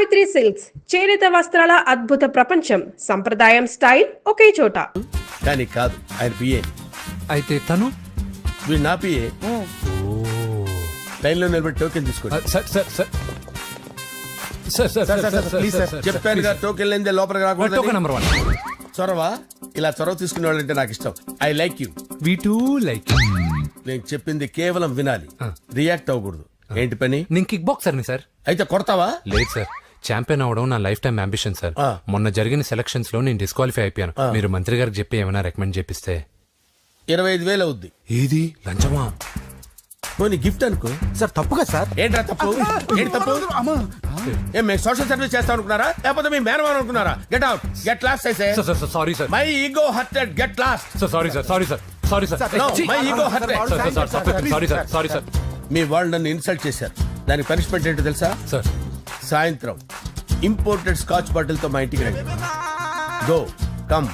Savitri silks చేనేత వస్త్రాల అద్భుత ప్రపంచం. సంప్రదాయం స్టైల్ ఒకే చోట. కానీ కాదు, ఆయన పిఏ. అయితే తను వీడు నా పిఏ. లైన్లో నిలబెట్టి టోకెన్ తీసుకోండి. Sir sir sir please sir, చెప్పానుగా టోకెన్ లేనిదే లోపలికి రాకూడదు. Token number 1. చొరవ, ఇలా చొరవ తీసుకునే వాళ్ళంటే నాకు ఇష్టం. I like you. We two like. నేను చెప్పింది కేవలం వినాలి, రియాక్ట్ అవ్వకూడదు. ఏంటి పని? నేను కిక్ బాక్సర్ని సార్. అయితే కొడతావా? లేదు సార్, ఛాంపియన్ అవడం నా లైఫ్ టైం అంబిషన్ సార్. మొన్న జరిగిన సెలక్షన్స్ లో నేను డిస్క్వాలిఫై అయిపోయాను. మీరు మంత్రి గారికి చెప్పి ఏమైనా రికమెండ్ చేపిస్తే. 25,000 అవుద్ది. ఏది లంచమా? పోనీ గిఫ్ట్ అనుకో. సార్ తప్పుగా సార్. ఏంట్రా తప్పు? ఏంటి తప్పు? ఏం మేము సోషల్ సర్వీస్ చేస్తాం అనుకున్నారా, లేకపోతే మీ మేనమాన్ అనుకున్నారా? Get out, get lost. Sorry sir, my ego hurted, get lost. Sorry sir, sorry sir, sorry sir, my ego hurted. Sorry sir, sorry sir. మీ వాళ్ళు నన్ను ఇన్సల్ట్ చేశారు. దానికి పనిష్మెంట్ ఏంటో తెలుసా? సార్ సాయంత్రం ఇంపోర్టెడ్ స్కాచ్ బాటిల్ తో మా ఇంటికి రండి. Go come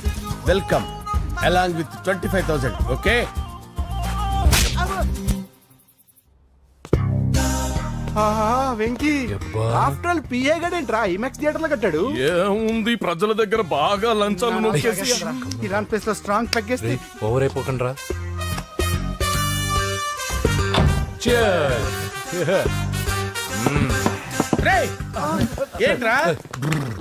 welcome along with 25,000. Okay? Venky after all PA గడేంట్రా ఇమెక్స్ థియేటర్ లో కట్టాడు. ఏముంది, ప్రజల దగ్గర బాగా లంచాలు నొక్కేసి ఇరాన్ ప్లేస్ లో స్ట్రాంగ్ తగ్గేస్తే ఓవర్ అయిపోకండి రా. రేయ్, ఏంట్రా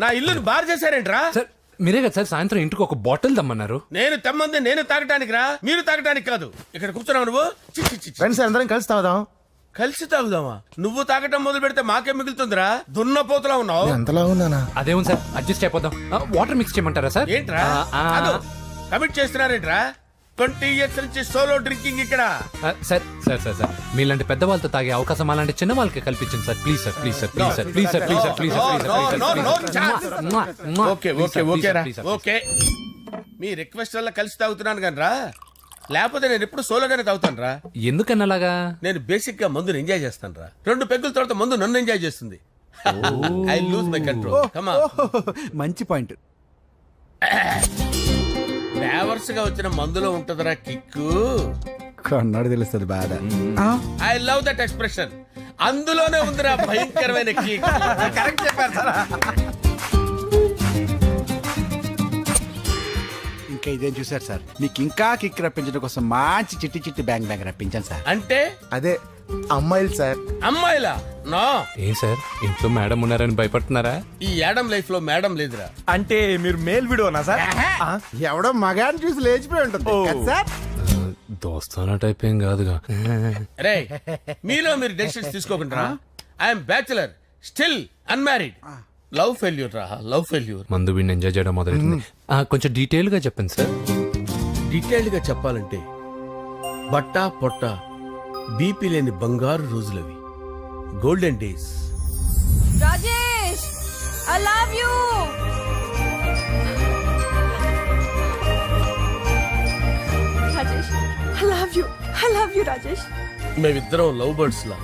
నా ఇల్లుని బార్ చేశారేంట్రా? సార్ మీరే కదా సార్ సాయంత్రం ఇంటికి ఒక బాటిల్ దమ్మన్నారు. నేను తెమ్మంది నేను తాగటానికి రా, మీరు తాగటానికి కాదు. ఇక్కడ కూర్చున్నావు నువ్వు. చి, చి, చి, చి. ఫ్రెండ్స్ అందరం కలిసి తాగుదాం. కలిసి తాగుదామా? నువ్వు తాగటం మొదలు పెడితే మాకే మిగులుతుందిరా. దున్నపోతులా ఉన్నావు. ఎంతలా ఉన్నానా? అదేం సార్, అడ్జస్ట్ అయిపోదాం. వాటర్ మిక్స్ చేయమంటారా సార్? ఏంట్రా కమిట్ చేస్తున్నారేంట్రా? 20 years నుంచి సోలో డ్రింకింగ్ ఇక్కడ. సార్ సార్ సార్ సార్ మీలాంటి పెద్ద వాళ్ళతో తాగే అవకాశం అలాంటి చిన్న వాళ్ళకి కల్పించండి sir. Please sir, please sir, please sir, please sir, please sir, please sir. Okay okay okay రా, ఓకే. మీ రిక్వెస్ట్ వల్ల కలిసి తాగుతున్నాను కానీ రా, లేకపోతే నేను ఎప్పుడు సోలోగానే తాగుతాను రా. ఎందుకన్నా అలాగా? నేను బేసిక్ గా మందుని ఎంజాయ్ చేస్తాను రా. 2 పెగ్గుల తర్వాత మందు నన్ను ఎంజాయ్ చేస్తుంది. I lose my control. Come on. మంచి పాయింట్. ఫ్లేవర్స్ గా వచ్చిన మందులో ఉంటదరా కిక్కు. కన్నాడు తెలుస్తుంది బాధ. I love that expression. అందులోనే ఉందిరా భయంకరమైన కిక్. కరెక్ట్ చెప్పారు సార్. ఇంకా ఇదేం చూసారు సార్, మీకు ఇంకా కిక్ రప్పించడం కోసం మంచి చిట్టి చిట్టి బ్యాంగ్ బ్యాంగ్ రప్పించాను సార్. అంటే అదే అమ్మాయిలు సార్. అమ్మాయిలా? నో. ఏం సార్ ఇంట్లో మేడం ఉన్నారని భయపడుతున్నారా? ఈ యాడమ్ లైఫ్ లో మేడం లేదురా. అంటే మీరు మేల్ వీడియోనా సార్? ఎవడో మగాన్ని చూసి లేచిపోయి ఉంటుంది కదా సార్. దోస్తానా టైప్ ఏం కాదుగా. రే, మీలో మీరు డెసిషన్స్ తీసుకోకుండా. I'm bachelor, still unmarried. Love failure రా, లవ్ ఫెయిల్యూర్. మందు వీడిని ఎంజాయ్ చేయడం మొదలైంది. కొంచెం డీటెయిల్ గా చెప్పండి సార్. డీటెయిల్డ్ గా చెప్పాలంటే బట్టా పొట్ట బీపీ లేని బంగారు రోజులవి, golden days. Rajesh, I love you. Rajesh, I love you. I love you Rajesh. మేమిద్దరం లవ్ బర్డ్స్ లా,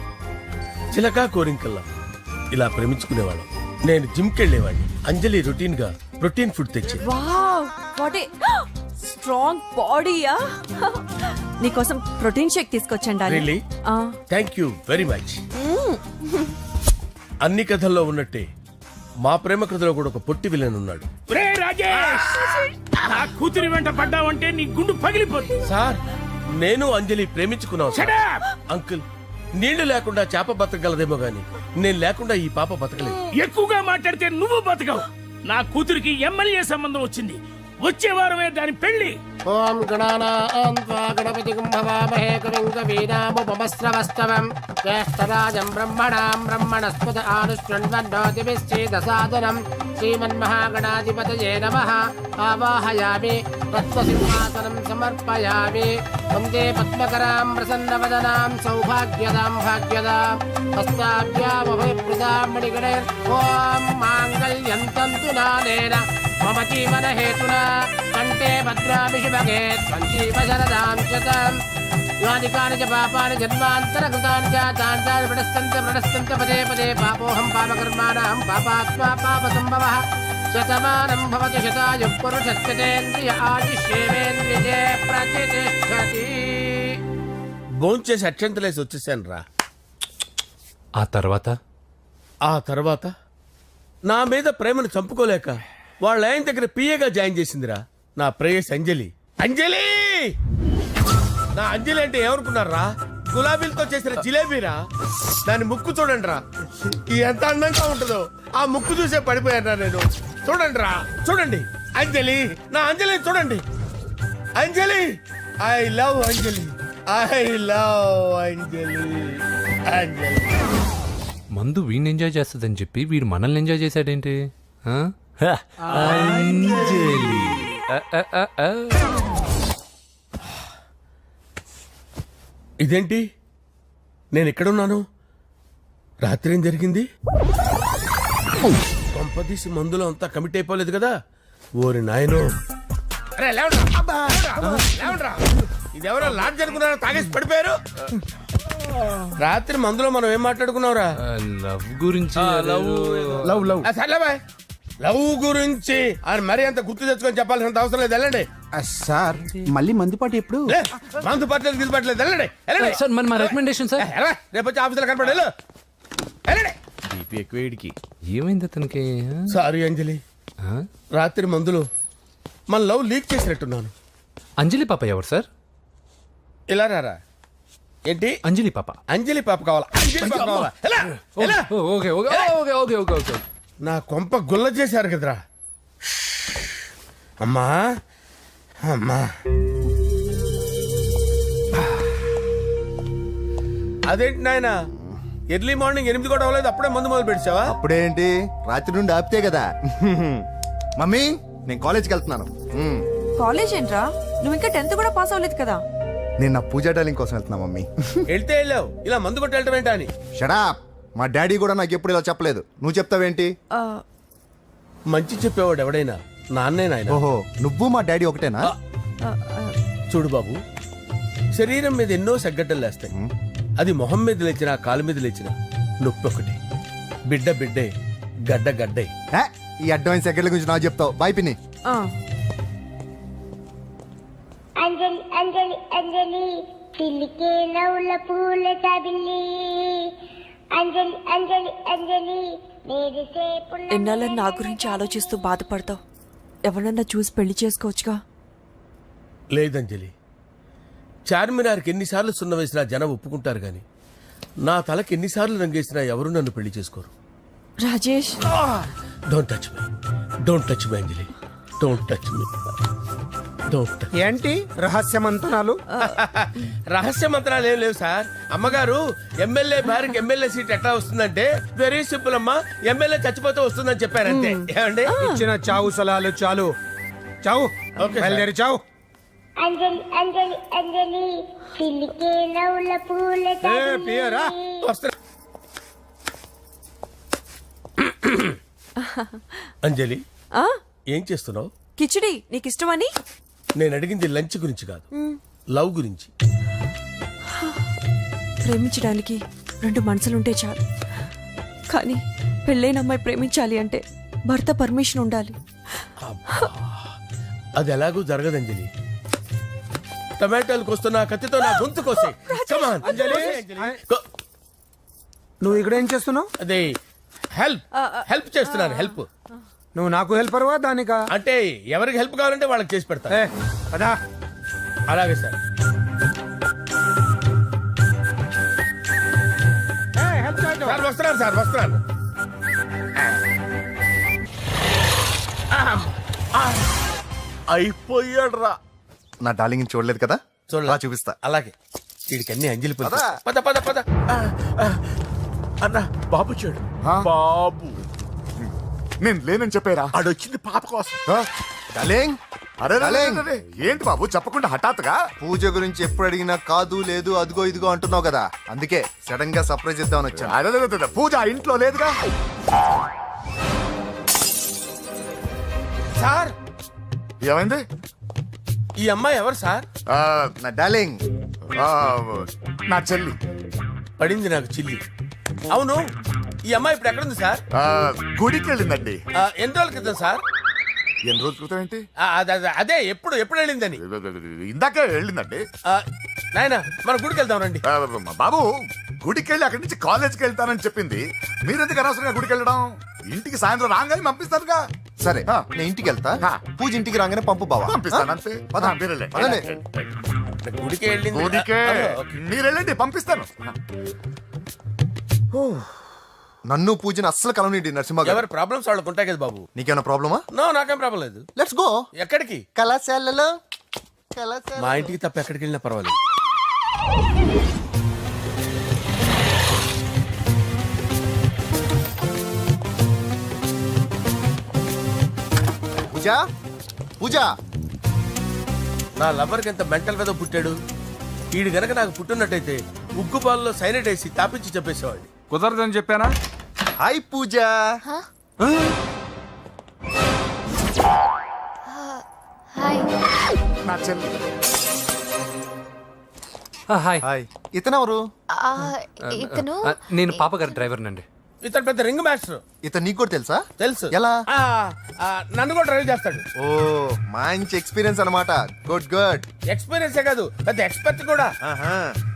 చిలకా కోరింకల్లా ఇలా ప్రేమించుకునేవాళ్ళం. నేను జిమ్ కెళ్ళేవాడిని, అంజలి రొటీన్ గా ప్రోటీన్ ఫుడ్ తెచ్చి. వావ్, వాట్ ఏ స్ట్రాంగ్ బాడీయా. నీకోసం ప్రోటీన్ షేక్ తీసుకొచ్చండి. Really? Thank you very much. అన్ని కథల్లో ఉన్నట్టే మా ప్రేమ కథలో కూడా ఒక పొట్టి విలన్ ఉన్నాడు. కూతురి వెంట పడ్డావంటే నీ గుండు పగిలిపోతుంది. సార్, నేను అంజలి ప్రేమించుకున్నాను సార్. అంకుల్, నీళ్లు లేకుండా చేప బతకగలదేమో గాని నేను లేకుండా ఈ పాప బతకలేదు. ఎక్కువగా మాట్లాడితే నువ్వు బతకవు. నా కూతురికి ఎమ్మెల్యే సంబంధం వచ్చింది. వచ్చే వారమే దాని పెళ్లి. ఓం గణపతి కుంభవామహే కవిం కవీనాముపమస్రవస్తవం జ్యేష్ఠరాజం బ్రహ్మణాం బ్రహ్మణస్పద ఆనుష్ణ్వన్నోతిభిశ్చేదసాదనం శ్రీమన్మహాగణాధిపతయే నమః. ఆవాహయామి తత్వసింహాసనం సమర్పయామి. వందే పద్మకరాం ప్రసన్నవదనాం సౌభాగ్యదాం భాగ్యదాం హస్తాభ్యామభయప్రదాం మణిగణైర్. ఓం మాంగళ్యం తంతు నానేన మమ జీవన హేతునా కంటే భద్రామి శుభగే సంజీవ శరదాం శతం. యాని కాని చ పాపాని జన్మాంతరకృతాని తాని ప్రణశ్యంత పదే పదే పాపోహం పాపకర్మాణం పాపాత్మా పాపసంభవః. శతమానం భవతి శతాయు పురుషస్యేంద్రియ ఆయుష్యేంద్రియే ప్రతిష్టతి. భోంచేసి అక్షంతలేసి వచ్చేసాను రా. ఆ తర్వాత ఆ తర్వాత నా మీద ప్రేమను చంపుకోలేక వాళ్ళ ఆయన దగ్గర పిఏగా జాయిన్ చేసిందిరా నా ప్రేయస్ అంజలి. అంజలి నా అంజలి అంటే ఏమనుకున్నారా? గులాబీలతో చేసిన జిలేబీరా. దాని ముక్కు చూడండి రా, ఎంత అందంగా ఉంటుందో. ఆ ముక్కు చూసే పడిపోయారా నేను. చూడండి రా, చూడండి అంజలి, నా అంజలి చూడండి. Anjali, I love Anjali, I love Anjali. Anjali మందు వీడిని ఎంజాయ్ చేస్తుందని చెప్పి వీడు మనల్ని ఎంజాయ్ చేశాడేంటి? ఆ? అంజలి. ఆ. ఇదేంటి, నేను ఎక్కడున్నాను? రాత్రి ఏం జరిగింది? కొంపదీసి మందులో అంతా కమిట్ అయిపోలేదు కదా? ఓరి నాయనో. అరే లేవండ్రా, లేవండ్రా. ఇదెవరో లాడ్జ్ అనుకున్నారో తాగేసి పడిపోయారు. రాత్రి మందులో మనం ఏం మాట్లాడుకున్నావురా? లవ్ గురించి. సర్లే బాయ్, లవ్ గురించి అని మరీ అంత గుర్తు తెచ్చుకొని చెప్పాల్సినంత అవసరం లేదు. వెళ్ళండి. సార్ మళ్ళీ మందుపాటి ఎప్పుడు? లే, మందు పట్టలేదు గిల్లు పట్టలేదు. వెళ్ళండి, వెళ్ళండి. సార్ మరి మా రికమెండేషన్ సార్. రేపు వచ్చి ఆఫీసులో కనపడి వెళ్ళు. వెళ్ళండి. బీపీ ఎక్కువ వీడికి. ఏమైంది అతనికి? సారీ అంజలి, ఆ? రాత్రి మందులో మన లవ్ లీక్ చేసినట్టున్నాను. అంజలి పాప ఎవరు సార్? ఇలా రారా. ఏంటి? అంజలి పాప. అంజలి పాప కావాలా? అంజలి పాప కావాలా? ఎలా? ఎలా? Okay okay okay okay okay okay. నా కొంప గుల్ల చేశారు కదరా. అమ్మా అమ్మా, అదేంటి నాయన, ఎర్లీ మార్నింగ్ 8 కూడా అవ్వలేదు, అప్పుడే మందు మొదలు పెడిచావా? అప్పుడేంటి, రాత్రి నుండి ఆపితే కదా. మమ్మీ నేను కాలేజ్కి వెళ్తున్నాను. కాలేజ్ ఏంట్రా, నువ్వు ఇంకా 10th కూడా పాస్ అవ్వలేదు కదా. నేను నా పూజా డాలింగ్ కోసం వెళ్తున్నా మమ్మీ. వెళ్తే వెళ్ళావు, ఇలా మందు కొట్టి వెళ్ళటం ఏంటా అని. షడాప్, మా డాడీ కూడా నాకు ఎప్పుడు ఇలా చెప్పలేదు. నువ్వు చెప్తావేంటి? ఆ, మంచి చెప్పేవాడు ఎవడైనా నాన్నే నాయన. ఓహో, నువ్వు మా డాడీ ఒకటేనా? ఆ, ఆ, చూడు బాబు, శరీరం మీద ఎన్నో సగ్గడ్డలు లేస్తాయి. అది మొహం మీద లేచినా కాలు మీద లేచినా నొప్పి ఒకటి. బిడ్డ బిడ్డే, గడ్డ గడ్డే. ఏ, ఈ అడ్వాన్స్ సెకండ్ల గురించి నాకు చెప్తావు. బాయ్ పిన్ని. ఆ. అంజలి అంజలి అంజలి పిల్లికే నవ్వుల పూల చాబిల్లి. అంజలి అంజలి అంజలి మెరిసే పుల్ల. ఎన్నాళ్ళ నా గురించి ఆలోచిస్తూ బాధపడతావు. ఎవరన్నా చూసి పెళ్లి చేసుకోవచ్చుగా. లేదంజలి, చార్మినార్కి ఎన్నిసార్లు సున్న వేసినా జనం ఒప్పుకుంటారు గాని నా తలకి ఎన్నిసార్లు రంగేసినా ఎవరు నన్ను పెళ్లి చేసుకోరు. Rajesh, don't touch me, don't touch me Anjali, don't touch me, don't touch. ఏంటి రహస్య మంతనాలు? రహస్య మంత్రాలు ఏం లేవు సార్. అమ్మగారు ఎమ్మెల్యే భార్యకి ఎమ్మెల్యే సీట్ ఎట్లా వస్తుందంటే వెరీ సింపుల్ అమ్మా, ఎమ్మెల్యే చచ్చిపోతే వస్తుందని చెప్పారు అంతే. ఏమండి? ఇచ్చిన చావు సలాలు చాలు. చావు, ఓకే సార్. బయలుదేరి చావు. అంజలి అంజలి అంజలి పిల్లికే నవ్వుల పూల పియరా. చాబిల్లి. వస్తున్నా. అంజలి, ఆ? ఏం చేస్తున్నావు? కిచిడి నీకు ఇష్టమని. నేను అడిగింది లంచ్ గురించి కాదు, లవ్ గురించి. ప్రేమించడానికి 2 మనసులుంటే చాలు, కానీ పెళ్ళైన అమ్మాయి ప్రేమించాలి అంటే భర్త పర్మిషన్ ఉండాలి. అది ఎలాగూ జరగదంజలి. టమాటాలు కోస్తున్నా కత్తితో నా గొంతు కోసే. Come on. అంజలి, Go- నువ్వు ఇక్కడ ఏం చేస్తున్నావు? అదే హెల్ప్ చేస్తున్నాను. హెల్ప్ నువ్వు నాకు హెల్పర్వా దానికా? అంటే ఎవరికి హెల్ప్ కావాలంటే వాళ్ళకి చేసి పెడతా. ఏ, పదా. అలాగే సార్. హెల్ప్ చేయటం. సార్ వస్తున్నాను, సార్ వస్తున్నాను. అయిపోయాడు రా. నా డార్లింగ్ చూడలేదు కదా, చూడలే. రా చూపిస్తా. అలాగే. వీడికి అన్ని అంజలి పులుసు. పద. పద పద పద. అన్న బాబు చూడు, బాబు నేను లేనని చెప్పారా? ఆడొచ్చింది పాప కోసం. డార్లింగ్, అరే డార్లింగ్. ఏంటి బాబు చెప్పకుండా హఠాత్తుగా? పూజ గురించి ఎప్పుడు అడిగినా కాదు లేదు అదిగో ఇదిగో అంటున్నావు కదా, అందుకే సడన్ గా సర్ప్రైజ్ ఇద్దామని వచ్చాను. అదే పూజ ఆ ఇంట్లో లేదుగా. సార్, ఏమైంది? ఈ అమ్మాయి ఎవరు సార్? ఆ, నా డార్లింగ్, ఆ, నా చెల్లి. పడింది నాకు చిల్లి. అవును, ఈ అమ్మాయి ఇప్పుడు ఎక్కడుంది సార్? ఆ, గుడికి వెళ్ళిందండి. ఎన్ని రోజుల క్రితం సార్? ఎన్ని రోజుల క్రితం ఏంటి? అదే ఎప్పుడు ఎప్పుడు వెళ్ళిందని. ఇందాకే వెళ్ళిందండి. నాయన మన గుడికి వెళ్దాం రండి. బాబు గుడికి వెళ్ళి అక్కడి నుంచి కాలేజ్కి వెళ్తానని చెప్పింది. మీరెందుకు అనవసరంగా గుడికి వెళ్ళడం? ఇంటికి సాయంత్రం రాగానే పంపిస్తారుగా. సరే ఆ. నేను ఇంటికి వెళ్తా, ఆ. పూజ ఇంటికి రాగానే పంపు బావా. పంపిస్తాను అంతే. పద. మీరు వెళ్ళండి. పదండి. గుడికి వెళ్ళింది. గుడికే ఓకే. మీరు వెళ్ళండి, పంపిస్తాను. నన్ను పూజని అస్సలు కలవనీయండి నరసింహ గారు. ఎవరి ప్రాబ్లమ్స్ వాళ్ళకు ఉంటాయి కదా బాబు. నీకేమైనా ప్రాబ్లమా? నో, నాకేం ప్రాబ్లం లేదు. Let's go. ఎక్కడికి? కళాశాలలో కళాశాల. మా ఇంటికి తప్ప ఎక్కడికి వెళ్ళినా పర్వాలేదు. పూజ పూజ. నా లవర్కి ఎంత మెంటల్ మీద పుట్టాడు. వీడు గనక నాకు పుట్టినట్టయితే ఉగ్గు పాలలో సైనట్ వేసి తాపించి చెప్పేసేవాడిని. కుదరదని చెప్పానా? హాయ్ పూజ. హాయ్. నా చెల్లి. Hi hi. ఇతనెవరు? ఇతను నేను పాప గారి డ్రైవర్ నండి. ఇతను పెద్ద రింగ్ మాస్టర్. ఇతను నీకు కూడా తెలుసా? తెలుసు. ఎలా? నన్ను కూడా డ్రైవ్ చేస్తాడు. ఓ మంచి ఎక్స్పీరియన్స్ అన్నమాట. Good good. ఎక్స్పీరియన్సే కాదు, పెద్ద ఎక్స్పర్ట్ కూడా.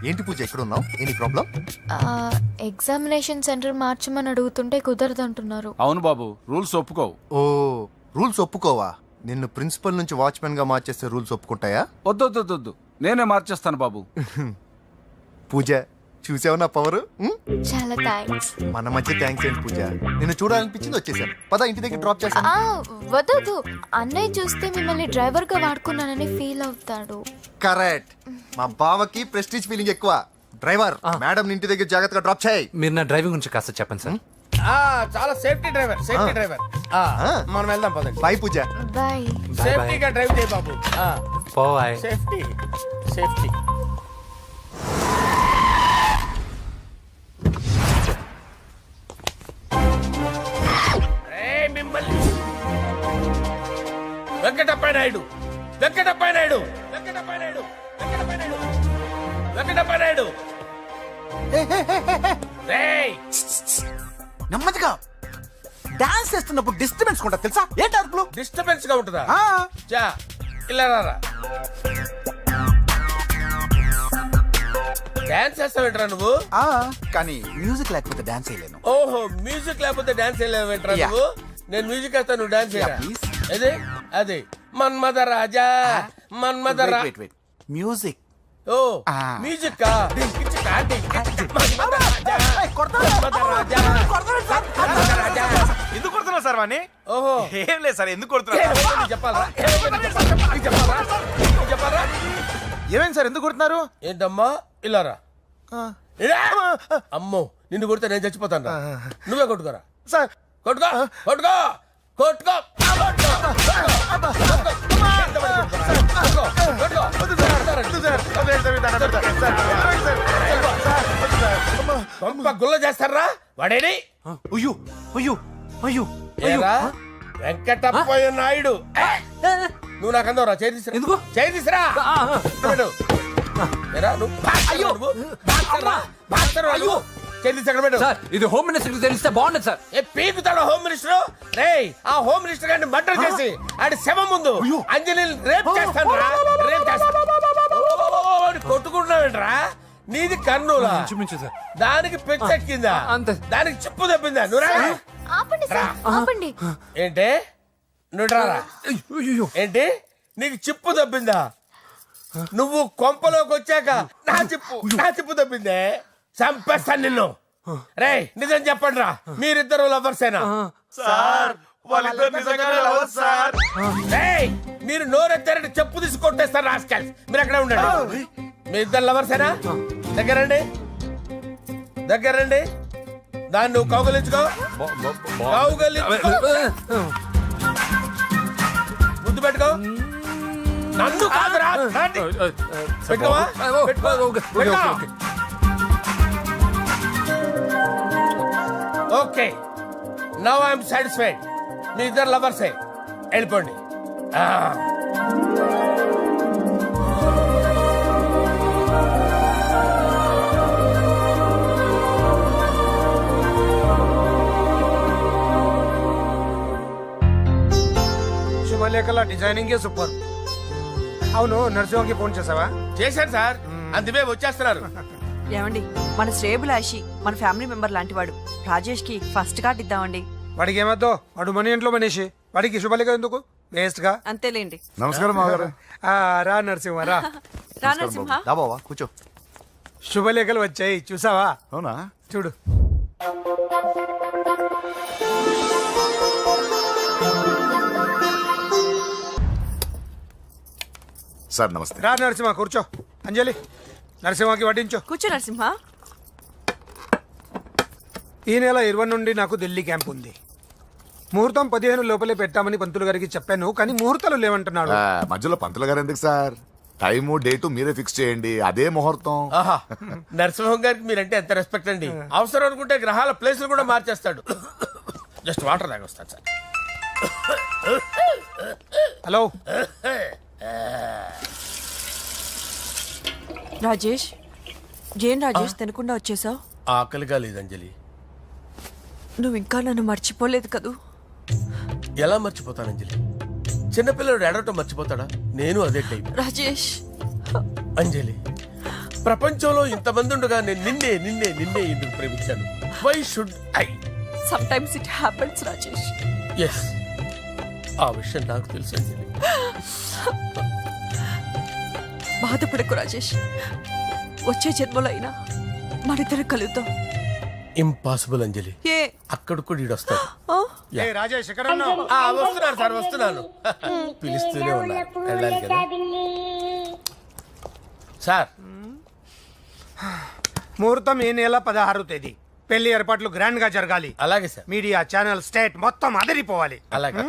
ఏంటి పూజ ఎక్కడ ఉన్నావు? Any problem? ఎగ్జామినేషన్ సెంటర్ మార్చమని అడుగుతుంటే కుదరదంటున్నారు. అవును బాబు, రూల్స్ ఒప్పుకోవు. ఓ రూల్స్ ఒప్పుకోవా? నిన్ను ప్రిన్సిపల్ నుంచి వాచ్మెన్ గా మార్చేస్తే రూల్స్ ఒప్పుకుంటాయా? వద్దు, నేనే మార్చేస్తాను బాబు. పూజ చూసావు నా పవర్? చాలా థ్యాంక్స్. మన మధ్య థ్యాంక్స్ ఏంటి పూజ, నిన్ను చూడాలనిపించింది వచ్చేసాను. పద ఇంటి దగ్గర డ్రాప్ చేస్తాను. వద్దు, అన్నయ్య చూస్తే మిమ్మల్ని డ్రైవర్ గా వాడుకున్నానని ఫీల్ అవుతాడు. కరెక్ట్. మా బావకి ప్రెస్టీజ్ ఫీలింగ్ ఎక్కువ. డ్రైవర్ మేడం ఇంటి దగ్గర జాగ్రత్తగా డ్రాప్ చేయి. మీరు నా డ్రైవింగ్ గురించి కాస్త చెప్పండి సార్. చాలా సేఫ్టీ డ్రైవర్. మనం వెళ్దాం పదండి. బాయ్ పూజ. బాయ్. సేఫ్టీగా డ్రైవ్ చేయి బాబు. పోవాయ్. Safety safety. వెంకటప్ప నాయుడు. నెమ్మదిగా డాన్స్ చేస్తున్నప్పుడు డిస్టర్బెన్స్ కూడా తెలుసా? ఏంటి అరుపులు? డిస్టర్బెన్స్ గా ఉంటుందా? చా ఇలా రారా. డాన్స్ చేస్తావేంట్రా నువ్వు? కానీ మ్యూజిక్ లేకపోతే డాన్స్ చేయలేను. ఓహో, మ్యూజిక్ లేకపోతే డాన్స్ చేయలేవేంట్రా నువ్వు? నేను మ్యూజిక్ వేస్తాను, నువ్వు డాన్స్ చేయరా? please. అదే మన్మద రాజా. మ్యూజిక్. ఓ మ్యూజిక్ కా? మన్మద రాజా. ఎందుకు కొడుతున్నావు సార్ వాణ్ణి? ఓహో, ఏం లేదు సార్, ఎందుకు కొడుతున్నారు? చెప్పాలా? ఏమైంది సార్, ఎందుకు కొడుతున్నారు? ఏంటమ్మా ఇలా రా. అమ్మో, నిన్ను కొడితే నేను చచ్చిపోతాను. నువ్వే కొట్టుకోరా. సార్ కొట్టుకో కొట్టుకో కొట్టుకో. గుల్ల చేస్తారా వాడేడి? అయ్యో అయ్యో అయ్యో ఏరా వెంకటప్పయ్య నాయుడు, నువ్వు నాకు అందవరా? చేయి తీసురా. ఎందుకు? చేయి తీసురా. ఏరా నువ్వు సార్ ఇది హోమ్ మినిస్టర్ తెలిస్తే బాగుండదు సార్. పీకుతాడు హోమ్ మినిస్టర్. రే ఆ హోమ్ మినిస్టర్ గారిని మర్డర్ చేసి ఆడి శవం ముందు అంజలి రేప్ చేస్తాను. రేప్ చేస్తాను. కొట్టుకుంటున్నావేంట్రా? నీది కర్నూలా? సార్ దానికి పెచ్చెక్కిందా? అంతే. దానికి చిప్పు తప్పిందా? నువ్వు ఆపండి సార్, ఆపండి. ఏంటి? నువ్వు రారా. ఏంటి నీకు చిప్పు తప్పిందా? నువ్వు కొంపలోకి వచ్చాక నా చిప్పు తప్పిందే. చంపేస్తాను నిన్ను. రే నిజం చెప్పండి రా, మీరిద్దరు లవర్సేనా? సార్ వాళ్ళిద్దరు నిజంగానే లవర్స్ సార్. రేయ్, మీరు నోరెత్తారంటే చెప్పు తీసి కొట్టేస్తారు రాస్కల్స్. మీరు అక్కడే ఉండండి. మీ ఇద్దరు లవర్సేనా? దగ్గరండి. దాన్ని నువ్వు కౌగలించుకో. ముద్దు పెట్టుకో. నన్ను కాదురా. పెట్టుకోవా? Okay, now I'm satisfied. మీ ఇద్దరు లవర్సే, వెళ్ళిపోండి. శుభలేఖల డిజైనింగ్ సూపర్. అవును, నరసింహకి ఫోన్ చేసావా? చేశాను సార్, అందుకే వచ్చేస్తున్నారు. ఏమండి మన శ్రేయబులాషి మన ఫ్యామిలీ మెంబర్ లాంటివాడు రాజేష్ కి ఫస్ట్ కార్డ్ ఇద్దామండి. వాడికి ఏమద్దో వాడు మన ఇంట్లో మనిషి వాడికి శుభలేఖ ఎందుకు వేస్ట్ గా. అంతేలేండి. నమస్కారం మామగారు. రా నరసింహ రా. రా నరసింహ. దా బావా కూర్చో. శుభలేఖలు వచ్చాయి చూసావా? అవునా? చూడు. సార్ నమస్తే. రా నరసింహ కూర్చో. అంజలి నరసింహకి వడ్డించు. కూర్చో నరసింహ. ఈ నెల 20 నుండి నాకు ఢిల్లీ క్యాంప్ ఉంది. ముహూర్తం 15 లోపలే పెట్టామని పంతులు గారికి చెప్పాను, కానీ ముహూర్తాలు లేవంటున్నాడు. మధ్యలో పంతులు గారు ఎందుకు సార్? టైము డేటు మీరే ఫిక్స్ చేయండి, అదే ముహూర్తం. ఆహా నరసింహం గారికి మీరంటే ఎంత రెస్పెక్ట్ అండి. అవసరం అనుకుంటే గ్రహాల ప్లేసులు కూడా మార్చేస్తాడు. జస్ట్ వాటర్ తాగొస్తాను సార్. హలో రాజేష్, ఏం రాజేష్ తినకుండా వచ్చేసావు? ఆకలిగా లేదు అంజలి. నువ్వు ఇంకా నన్ను మర్చిపోలేదు కదూ? ఎలా మర్చిపోతాను అంజలి? చిన్నపిల్లడు ఏడవటం మర్చిపోతాడా? నేను అదే టైప్. రాజేష్ అంజలి, ప్రపంచంలో ఇంతమంది ఉండగా నేను నిన్నే నిన్నే నిన్నే ఎందుకు ప్రేమించాను? Why should I? Some times it happens Rajesh. Yes, ఆ విషయం నాకు తెలుసు అంజలి. బాధపడకు రాజేష్, వచ్చే జన్మలో అయినా మనిద్దరు కలుద్దాం. ఇంపాసిబుల్ అంజలి. ఏ అక్కడ కూడా ఈడొస్తాడు. ఏ రాజేష్ ఎక్కడ ఉన్నావు? వస్తున్నాను సార్, వస్తున్నాను. పిలుస్తూనే ఉన్నారు, వెళ్ళాలి కదా సార్. ముహూర్తం ఈ నెల 16వ తేదీ. పెళ్లి ఏర్పాట్లు గ్రాండ్ గా జరగాలి. అలాగే సార్. మీడియా ఛానల్ స్టేట్ మొత్తం అదిరిపోవాలి. అలాగే.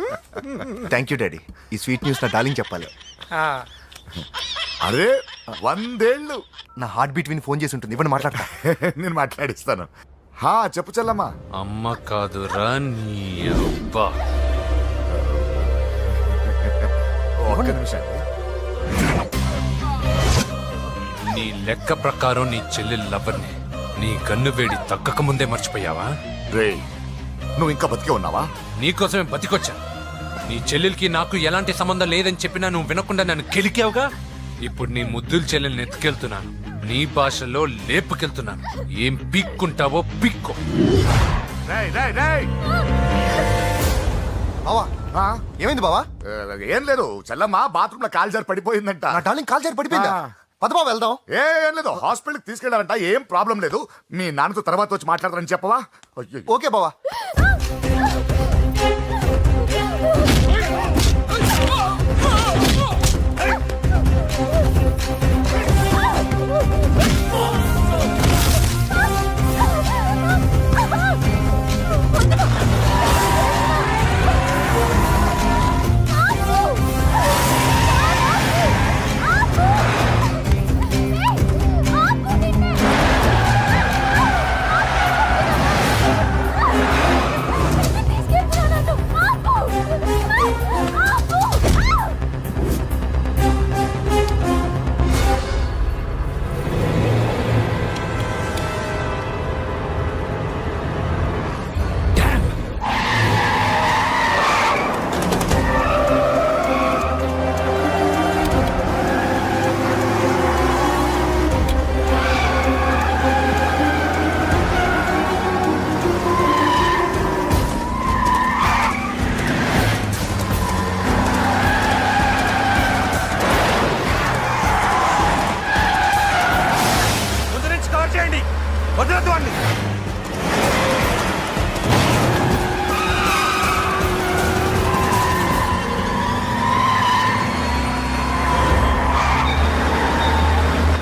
Thank you daddy. ఈ స్వీట్ న్యూస్ నా డార్లింగ్ చెప్పాలి. ఆ, అరే 100 ఏళ్ళు. నా హార్ట్ బీట్ విని ఫోన్ చేసి ఉంటుంది. ఇవ్వండి మాట్లాడతా. నేను మాట్లాడిస్తాను. చెప్పు చెల్లమ్మా. అమ్మ కాదురా నీ అబ్బా. ఒక్క నిమిషం. నీ లెక్క ప్రకారం నీ చెల్లి లవర్ని నీ గన్ను వేడి తగ్గక ముందే మర్చిపోయావా? రే నువ్వు ఇంకా బతికే ఉన్నావా? నీకోసమే బతికొచ్చా. నీ చెల్లెలకి నాకు ఎలాంటి సంబంధం లేదని చెప్పినా నువ్వు వినకుండా నన్ను కెలికావుగా. ఇప్పుడు నీ ముద్దుల చెల్లెల్ని ఎత్తుకెళ్తున్నాను, నీ భాషలో లేపుకెళ్తున్నాను. ఏం పీక్కుంటావో పీక్కో. రేయ్, రేయ్, రేయ్. బావా ఏమైంది బావా? ఏం లేదు, చెల్లమ్మ బాత్రూమ్ లో కాలు జారి పడిపోయిందంట. నా డార్లింగ్ కాల్ చేరి పడిపోయిందా? పద బావ వెళ్దాం. ఏం లేదు, హాస్పిటల్కి తీసుకెళ్ళారంట. ఏం ప్రాబ్లం లేదు. మీ నాన్నతో తర్వాత వచ్చి మాట్లాడతారని చెప్పవా? అయ్యో. ఓకే బావా.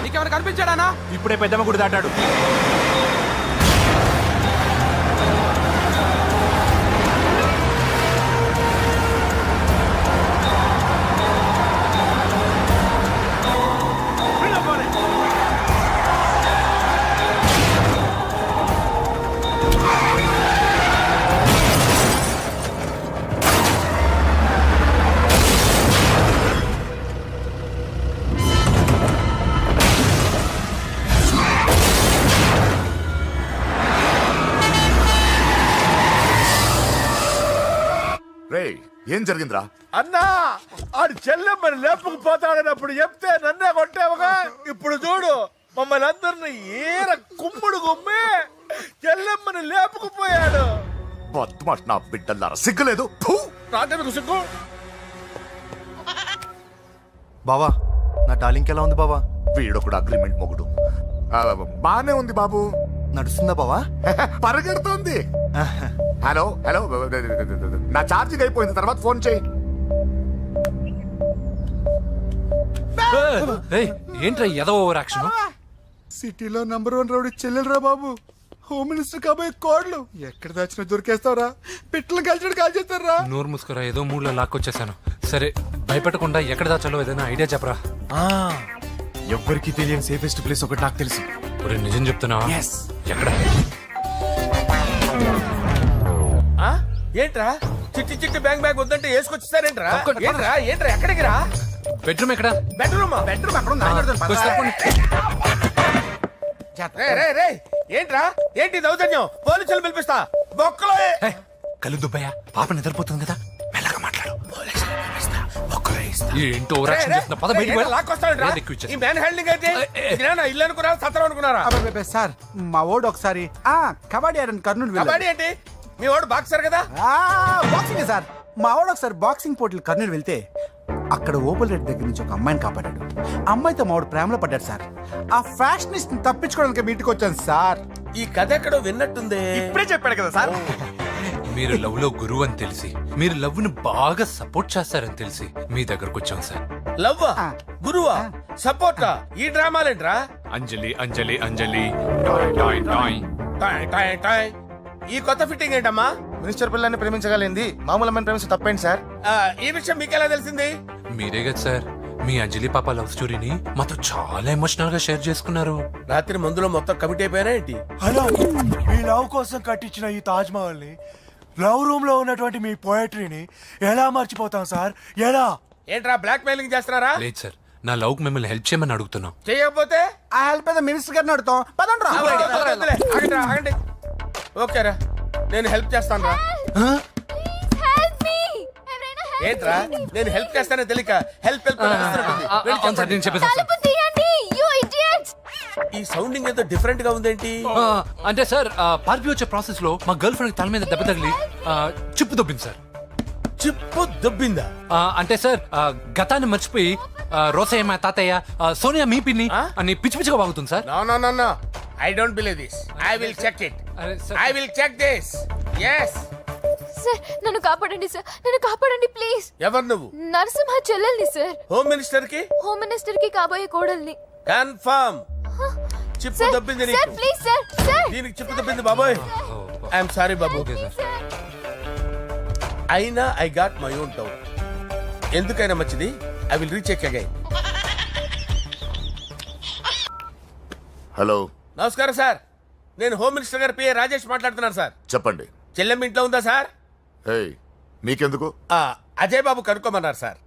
నీకేమైనా కనిపించాడానా? ఇప్పుడే పెద్దమ్మ గుడి దాటాడు. రేయ్ ఏం జరిగిందిరా? అన్నా, ఆడు చెల్లెమ్మని లేపుకుపోతాడన్నప్పుడు చెప్తే నన్నే కొట్టావుగా. ఇప్పుడు చూడు మమ్మల్ని అందరిని ఏర కుమ్ముడు గుమ్మే చెల్లెమ్మని లేపుకుపోయాడు. బద్మాష్ నా బిడ్డల్లారా, సిగ్గులేదు. ఫు! నాకెందుకు సిగ్గు? బావా నా డార్లింగ్ ఎలా ఉంది బావా? వీడొకడు అగ్రిమెంట్ మొగుడు. బానే ఉంది బాబు. నడుస్తుందా బావా? పరిగెడుతోంది. హలో హలో, నా ఛార్జింగ్ అయిపోయింది, తర్వాత ఫోన్ చేయి. ఏయ్, ఏంట్రా ఏదో ఓవర్ యాక్షన్? సిటీలో నంబర్ 1 రౌడీ చెల్లెలరా బాబు. హోమ్ మినిస్టర్ కాబోయే కోడలు ఎక్కడ దాచిన దొరికేస్తావరా? పిట్టలు కలిసి కాల్ చేస్తారా? నోరు మూసుకురా, ఏదో మూడ్లో లాక్కొచ్చేసాను. సరే, భయపెట్టకుండా ఎక్కడ దాచాలో ఏదైనా ఐడియా చెప్పరా. ఎవ్వరికి తెలియని సేఫెస్ట్ ప్లేస్ ఒకటి నాకు తెలుసు. ఒరే, నిజం చెప్తున్నా? ఎక్కడ? ఆ? ఏంట్రా చిట్టి చిట్టి బ్యాంక్ బ్యాగ్ వద్దంటే వేసుకొచ్చేసారేంట్రా? ఏంట్రా ఏంట్రా ఎక్కడికి రా? బెడ్రూమ్ ఎక్కడ? బెడ్రూమ్ ఏంట్రా ఏంటి దౌర్జన్యం? పోలీసులు పిలిపిస్తా. బొక్కలో ఏయ్, కళ్ళు దుబ్బయ్యా, పాప నిద్రపోతుంది కదా, మెల్లగా మాట్లాడు. పోలీసులు పిలిపిస్తా, బొక్కలో వేస్తా. ఏంటో ఓవర్ యాక్షన్ చేస్తున్నా, పద బయటికి వెళ్ళు. లాక్కొస్తాడు ఎక్కువ ఇచ్చేస్తా. ఈ మ్యాన్ హ్యాండింగ్ అయితే ఇదేనా ఇల్లు అనుకున్నారా సత్రం అనుకున్నారా? అబ్బబ్బబ్బే, సార్ మా ఓడు ఒకసారి కబడ్డీ ఆడని కర్నూలు వెళ్ళాడు. కబడ్డీ ఏంటి? మీ వాడు బాక్సర్ కదా? Boxing sir. మా వాడు ఒకసారి బాక్సింగ్ పోటీలు కర్నూలు వెళ్తే అక్కడ ఓపెల్ రెడ్డి దగ్గర నుంచి ఒక అమ్మాయిని కాపాడాడు. అమ్మాయితో మా వాడు ప్రేమలో పడ్డాడు సార్. ఆ ఫ్యాషనిస్ట్ తప్పించుకోవడానికి మీ ఇంటికి వచ్చాను సార్. ఈ కథ ఎక్కడో విన్నట్టుంది. ఇప్పుడే చెప్పాడు కదా సార్. మీరు లవ్ లో గురువు అని తెలిసి, మీరు లవ్ ను బాగా సపోర్ట్ చేస్తారని తెలిసి మీ దగ్గరకు వచ్చాం సార్. లవ్వా గురువా సపోర్టా? ఈ డ్రామాలేంట్రా? అంజలి అంజలి అంజలి టాయ్ టాయ్ టాయ్. టాయ్ టాయ్ టాయ్. ఈ కొత్త ఫిట్టింగ్ ఏంటమ్మా? మినిస్టర్ పిల్లల్ని ప్రేమించగలిగింది మామూలు అమ్మని ప్రేమించి తప్పేంటి సార్? ఈ విషయం మీకెలా తెలిసింది? మీరే కదా సార్ మీ అంజలి పాప లవ్ స్టోరీని మాతో చాలా ఎమోషనల్ గా షేర్ చేసుకున్నారు. రాత్రి మందులో మొత్తం కమిట్ అయిపోయారా ఏంటి? హలో, మీ లవ్ కోసం కట్టించిన ఈ తాజ్ మహల్ ని, లవ్ రూమ్ లో ఉన్నటువంటి మీ పోయట్రీని ఎలా మర్చిపోతాం సార్? ఎలా? ఏంట్రా బ్లాక్ మెయిలింగ్ చేస్తున్నారా? లేదు సార్, నా లవ్ కు మిమ్మల్ని హెల్ప్ చేయమని అడుగుతున్నాం. చేయకపోతే ఆ హెల్ప్ అయితే మినిస్టర్ గారిని అడుగుతాం. పదండ్రా. వద్దులే, ఆగండి, ఆగండి. ఓకేరా, నేను హెల్ప్ చేస్తాను రా. ఏంట్రా నేను హెల్ప్ చేస్తానే తెలియక హెల్ప్ హెల్ప్ అవును సార్, నేను చెప్పేసాను సార్. ఈ సౌండింగ్ ఏదో డిఫరెంట్ గా ఉందేంటి? అంటే సార్, పార్టీ వచ్చే ప్రాసెస్ లో మా గర్ల్ ఫ్రెండ్ తల మీద దెబ్బ తగిలి చిప్పు దొబ్బింది సార్. చిప్పు దొబ్బిందా? అంటే సార్, గతాన్ని మర్చిపోయి రోసయ్య మా తాతయ్య, సోనియా మీ పిన్ని అని పిచ్చి పిచ్చిగా వాగుతుంది sir. No no no no, I don't believe this. I will check it. I will check this. yes sir, నన్ను కాపాడండి సార్, నన్ను కాపాడండి ప్లీజ్. ఎవరు నువ్వు? నరసింహ చెల్లెల్ని సార్. హోమ్ మినిస్టర్ కి? హోమ్ మినిస్టర్ కి కాబోయే కోడల్ని. కన్ఫర్మ్. చిప్పు సార్, దొబ్బింది సార్ నీకు. Please sir, sir. దీనికి చిప్పు దొబ్బింది బాబోయ్. ఐఎమ్ సారీ బాబు. అయినా I got my own doubt. ఎందుకైనా మంచిది, I will recheck again. Hello, నమస్కారం సార్, నేను హోమ్ మినిస్టర్ గారి పిఏ రాజేష్ మాట్లాడుతున్నాను సార్. చెప్పండి. చెల్లెమ్మ ఇంట్లో ఉందా సార్? ఏయ్, మీకెందుకు? అజయ్ బాబు కనుక్కోమన్నారు సార్.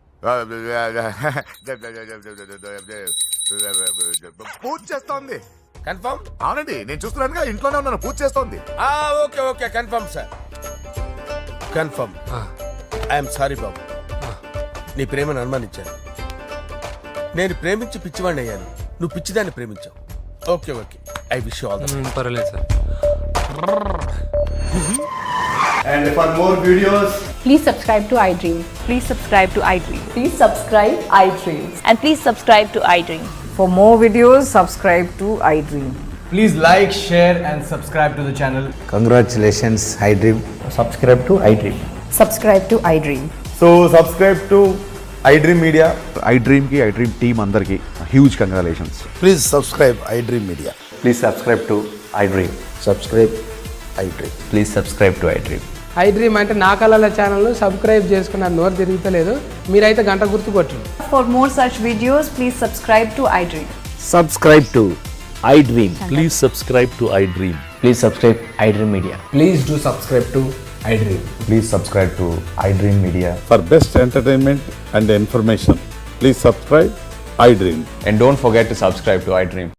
పూజ చేస్తోంది. కన్ఫర్మ్? అవునండి, నేను చూస్తున్నానుగా, ఇంట్లోనే ఉన్నాను, పూజ చేస్తోంది. Okay okay, confirm sir, confirm. I'm sorry బాబు, నీ ప్రేమను అనుమానించాను. నేను ప్రేమించి పిచ్చివాడిని అయ్యాను, నువ్వు పిచ్చిదాన్ని ప్రేమించావు. Okay okay, I wish you all the best. పర్వాలేదు sir. And for more videos, Please subscribe to iDream. Please subscribe to iDream. Please subscribe iDream. And please subscribe to iDream. For more videos, subscribe to iDream. please like, share and subscribe to the channel. Congratulations, iDream. Subscribe to iDream. Subscribe to iDream. So subscribe to iDream Media. iDream కి iDream team అందరికి huge congratulations. Please subscribe iDream Media. Please subscribe to iDream. Subscribe iDream. Please subscribe to iDream. iDream అంటే నా కళల channel subscribe చేసుకున్న నోరు తిరుగుతలేదు. మీరైతే గంట గుర్తు కొట్టండి. For more such videos, please subscribe to iDream. Subscribe to iDream. Please subscribe to iDream. Please subscribe iDream Media. Please do subscribe to iDream. Please subscribe to iDream Media. For best entertainment and information, please subscribe iDream. And don't forget to subscribe to iDream.